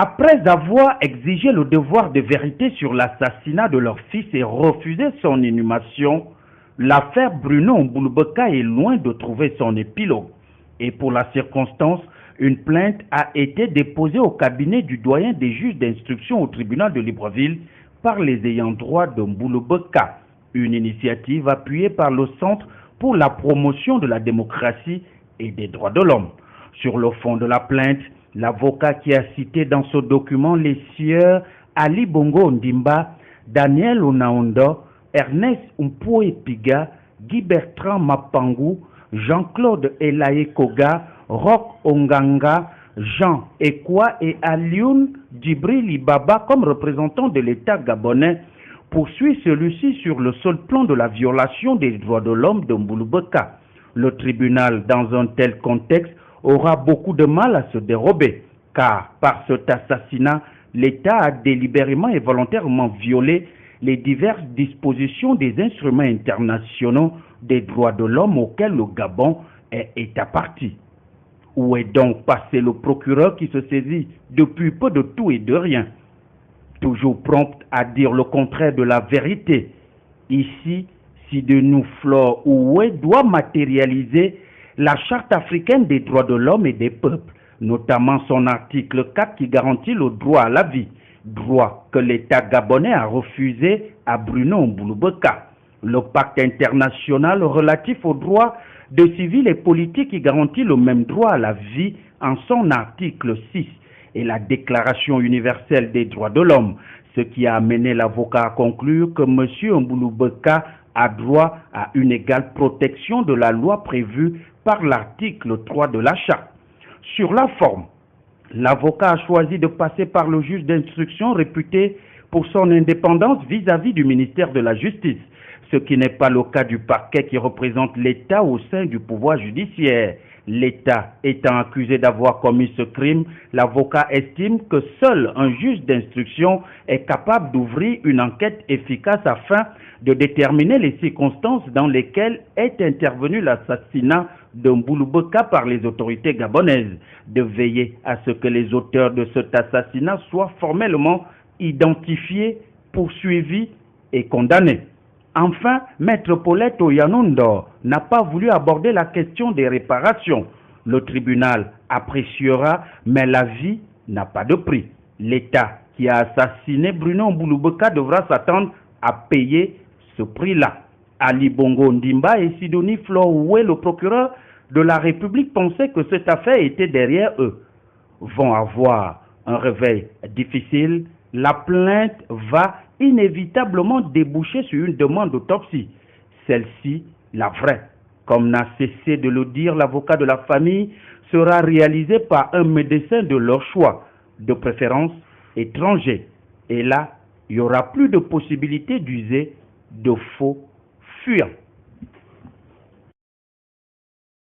Après avoir exigé le devoir de vérité sur l'assassinat de leur fils et refusé son inhumation, l'affaire Bruno Mbulubeka est loin de trouver son épilogue. Et pour la circonstance, une plainte a été déposée au cabinet du doyen des juges d'instruction au tribunal de Libreville par les ayants droit de Mbulubeka, une initiative appuyée par le Centre pour la promotion de la démocratie et des droits de l'homme. Sur le fond de la plainte, l'avocat qui a cité dans ce document les sieurs Ali Bongo Ndimba, Daniel Onaondo, Ernest Umpoe Piga, Guy Bertrand Mapangu, Jean-Claude Elaye Koga, Roch Onganga, Jean Ekwa et Alioune Djibril Baba comme représentants de l'État gabonais poursuit celui-ci sur le seul plan de la violation des droits de l'homme de Mbulubeka. Le tribunal, dans un tel contexte, aura beaucoup de mal à se dérober, car par cet assassinat, l'État a délibérément et volontairement violé les diverses dispositions des instruments internationaux des droits de l'homme auxquels le Gabon est État partie. Où est donc passé le procureur qui se saisit depuis peu de tout et de rien, toujours prompt à dire le contraire de la vérité? Ici, Sidinou Flore Oué doit matérialiser la Charte africaine des droits de l'homme et des peuples, notamment son article 4 qui garantit le droit à la vie, droit que l'État gabonais a refusé à Bruno Mbulubeka. Le pacte international relatif aux droits de civils et politiques qui garantit le même droit à la vie en son article 6 et la Déclaration universelle des droits de l'homme, ce qui a amené l'avocat à conclure que M. Mbulubeka a droit à une égale protection de la loi prévue par l'article 3 de la Charte. Sur la forme, l'avocat a choisi de passer par le juge d'instruction réputé pour son indépendance vis-à-vis du ministère de la Justice, ce qui n'est pas le cas du parquet qui représente l'État au sein du pouvoir judiciaire. L'État étant accusé d'avoir commis ce crime, l'avocat estime que seul un juge d'instruction est capable d'ouvrir une enquête efficace afin de déterminer les circonstances dans lesquelles est intervenu l'assassinat de Mbulubeka par les autorités gabonaises, de veiller à ce que les auteurs de cet assassinat soient formellement identifiés, poursuivis et condamnés. Enfin, Maître Paulette Oyanundo n'a pas voulu aborder la question des réparations. Le tribunal appréciera, mais la vie n'a pas de prix. L'État qui a assassiné Bruno Mbulubeka devra s'attendre à payer ce prix-là. Ali Bongo Ndimba et Sidinou Flore Oué, le procureur de la République, pensaient que cette affaire était derrière eux, vont avoir un réveil difficile. La plainte va inévitablement déboucher sur une demande d'autopsie. Celle-ci, la vraie, comme n'a cessé de le dire l'avocat de la famille, sera réalisée par un médecin de leur choix, de préférence étranger. Et là, il n'y aura plus de possibilité d'user de faux fuyants.